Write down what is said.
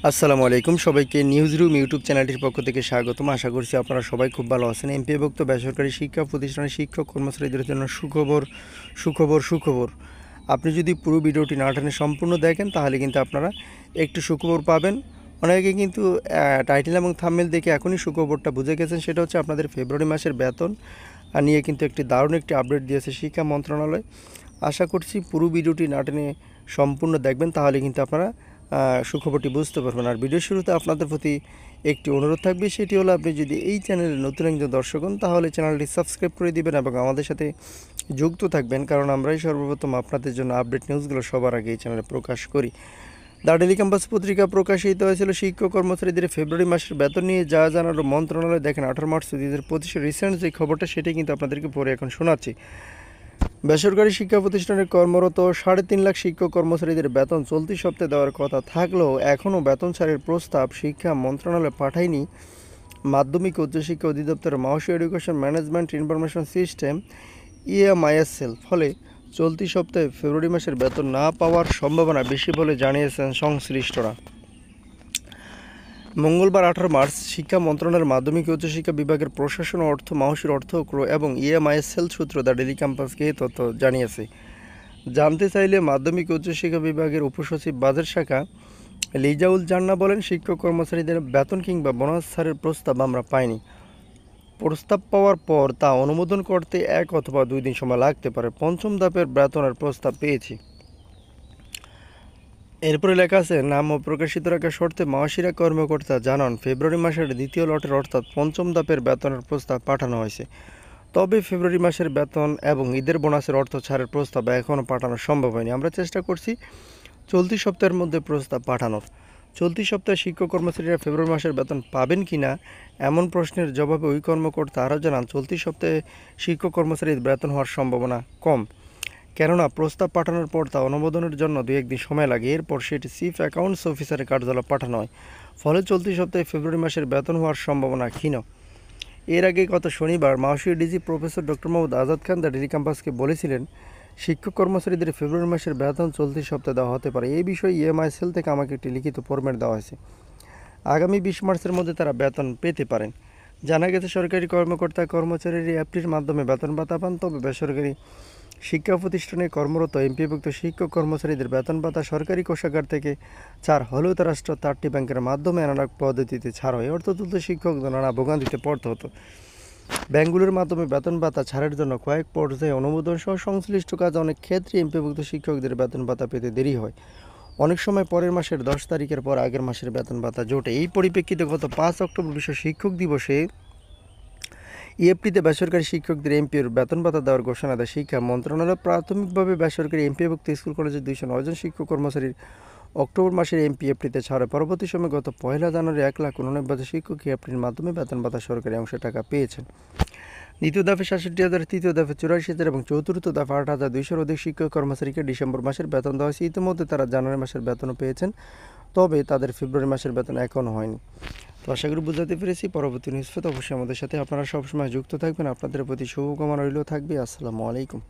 আসসালামু আলাইকুম সবাইকে নিউজ রুম ইউটিউব চ্যানেলটির পক্ষ থেকে স্বাগতম। আশা করছি আপনারা সবাই খুব ভালো আছেন। এমপিওভুক্ত বেসরকারি শিক্ষা প্রতিষ্ঠানের শিক্ষক কর্মচারীদের জন্য সুখবর সুখবর সুখবর। আপনি যদি পুরো ভিডিওটি না টেনে সম্পূর্ণ দেখেন তাহলে কিন্তু আপনারা একটু সুখবর পাবেন। অনেকে কিন্তু টাইটেল এবং থাম্বনেল দেখে এখনই সুখবরটা বুঝে গেছেন। সেটা হচ্ছে আপনাদের ফেব্রুয়ারি মাসের বেতন নিয়ে কিন্তু দারুণ একটি আপডেট দিয়েছে শিক্ষা মন্ত্রণালয়। আশা করছি পুরো ভিডিওটি না টেনে সম্পূর্ণ দেখবেন, তাহলে কিন্তু আপনারা সুখবরটি বুঝতে পারবেন। আর ভিডিও শুরুতে আপনাদের প্রতি একটি অনুরোধ থাকবে, সেটি হলো আপনি যদি এই চ্যানেলে নতুন একজন দর্শক হন তাহলে চ্যানেলটি সাবস্ক্রাইব করে দিবেন এবং আমাদের সাথে যুক্ত থাকবেন, কারণ আমরাই সর্বপ্রথম আপনাদের জন্য আপডেট নিউজগুলো সবার আগে এই চ্যানেলে প্রকাশ করি। দ্য ডেইলি ক্যাম্পাস পত্রিকা প্রকাশিত হয়েছিল শিক্ষক কর্মচারীদের ফেব্রুয়ারি মাসের বেতন নিয়ে যা জানালো মন্ত্রণালয়। দেখেন 18 মার্চ 2025 রিসেন্ট যে খবরটা সেটাই কিন্তু আপনাদেরকে পরে এখন শোনাচ্ছি। বেসরকারি শিক্ষা প্রতিষ্ঠানে কর্মরত 3.5 লাখ শিক্ষক কর্মচারীদের বেতন চলতি সপ্তাহে দেওয়ার কথা থাকলেও এখনও বেতন ছাড়ের প্রস্তাব শিক্ষা মন্ত্রণালয় পাঠায়নি মাধ্যমিক উচ্চশিক্ষা অধিদপ্তর মাউসি education management information system EMISL। ফলে চলতি সপ্তাহে ফেব্রুয়ারি মাসের বেতন না পাওয়ার সম্ভাবনা বেশি বলে জানিয়েছেন সংশ্লিষ্টরা। মঙ্গলবার 18 মার্চ শিক্ষা মন্ত্রণালয়ের মাধ্যমিক উচ্চশিক্ষা বিভাগের প্রশাসন অর্থ মাউসির অর্থক্র এবং EMISL সূত্র দ্য ডেইলি ক্যাম্পাসকে এই তথ্য জানিয়েছে। জানতে চাইলে মাধ্যমিক উচ্চশিক্ষা বিভাগের উপসচিব বাজেট শাখা লিজাউল জান্না বলেন, শিক্ষক কর্মচারীদের বেতন কিংবা বোনাস ছাড়ের প্রস্তাব আমরা পাইনি। প্রস্তাব পাওয়ার পর তা অনুমোদন করতে 1 অথবা 2 দিন সময় লাগতে পারে। পঞ্চম ধাপের বেতনের প্রস্তাব পেয়েছি। এরপরে লেখা আছে, নাম ও প্রকাশিত রাখার শর্তে মাওসিরা কর্মকর্তা জানান ফেব্রুয়ারি মাসের দ্বিতীয় লটের অর্থাৎ পঞ্চম ধাপের বেতনের প্রস্তাব পাঠানো হয়েছে। তবে ফেব্রুয়ারি মাসের বেতন এবং ঈদের বোনাসের অর্থ ছাড়ের প্রস্তাব এখনও পাঠানো সম্ভব হয়নি। আমরা চেষ্টা করছি চলতি সপ্তাহের মধ্যে প্রস্তাব পাঠানোর। চলতি সপ্তাহে শিক্ষক কর্মচারীরা ফেব্রুয়ারি মাসের বেতন পাবেন কি না এমন প্রশ্নের জবাবে ওই কর্মকর্তা আরও জানান, চলতি সপ্তাহে শিক্ষক কর্মচারীর বেতন হওয়ার সম্ভাবনা কম, কেননা প্রস্তাব পাঠানোর পর তা অনুমোদনের জন্য 2-1 দিন সময় লাগে। এরপর সেটি চিফ অ্যাকাউন্টস অফিসারের কার্যালয়ে পাঠানো হয়। ফলে চলতি সপ্তাহে ফেব্রুয়ারি মাসের বেতন হওয়ার সম্ভাবনা ক্ষীণ। এর আগে গত শনিবার মাউসির DG professor doctor Mohammad Azad Khan the daily ক্যাম্পাসকে বলেছিলেন, শিক্ষক কর্মচারীদের ফেব্রুয়ারি মাসের বেতন চলতি সপ্তাহে দেওয়া হতে পারে। এই বিষয়ে EMISL থেকে আমাকে একটি লিখিত ফরম্যাট দেওয়া হয়েছে। আগামী 20 মার্চের মধ্যে তারা বেতন পেতে পারেন। জানা গেছে সরকারি কর্মকর্তা কর্মচারীরা অ্যাপটির মাধ্যমে বেতন ভাতা পান, তবে বেসরকারি শিক্ষা প্রতিষ্ঠানে কর্মরত এমপিভুক্ত শিক্ষক কর্মচারীদের বেতন ভাতা সরকারি কোষাগার থেকে ছাড় হলেও তা রাষ্ট্র 4টি ব্যাংকের মাধ্যমে অ্যানালগ পদ্ধতিতে ছাড় হয়। অর্থ তুলতে শিক্ষকদের নানা ভোগান্তিতে পড়তে হতো। ব্যাংকগুলোর মাধ্যমে বেতন ভাতা ছাড়ের জন্য কয়েক পর্যায়ে অনুমোদন সহ সংশ্লিষ্ট কাজ অনেক ক্ষেত্রে এমপিভুক্ত শিক্ষকদের বেতন ভাতা পেতে দেরি হয়। অনেক সময় পরের মাসের 10 তারিখের পর আগের মাসের বেতন ভাতা জোটে। এই পরিপ্রেক্ষিতে গত 5 অক্টোবর বিশ্ব শিক্ষক দিবসে EFTতে বেসরকারি শিক্ষকদের এমপিওর বেতন ভাতা দেওয়ার ঘোষণা দেয় শিক্ষা মন্ত্রণালয়। প্রাথমিকভাবে বেসরকারি এমপিভুক্ত স্কুল কলেজের 209 জন শিক্ষক কর্মচারীর অক্টোবর মাসের EFTতে ছাড়ে। পরবর্তী সময়ে গত 1 জানুয়ারি 1,89,000 শিক্ষক EFTর মাধ্যমে বেতন ভাতা সরকারি অংশে টাকা পেয়েছেন। দ্বিতীয় দফে 67,000, তৃতীয় দফে 84,000 এবং চতুর্থ দফে 8,200-র অধিক শিক্ষক কর্মচারীকে ডিসেম্বর মাসের বেতন দেওয়া হয়েছে। ইতিমধ্যে তারা জানুয়ারি মাসের বেতনও পেয়েছেন, তবে তাদের ফেব্রুয়ারি মাসের বেতন এখনও হয়নি। তো আশা করি বুঝাতে পেরেছি। পরবর্তী নিউজ পেতে অবশ্যই আমাদের সাথে আপনারা সবসময় যুক্ত থাকবেন। আপনাদের প্রতি শুভকামনা রইল থাকবে। আসসালামু আলাইকুম।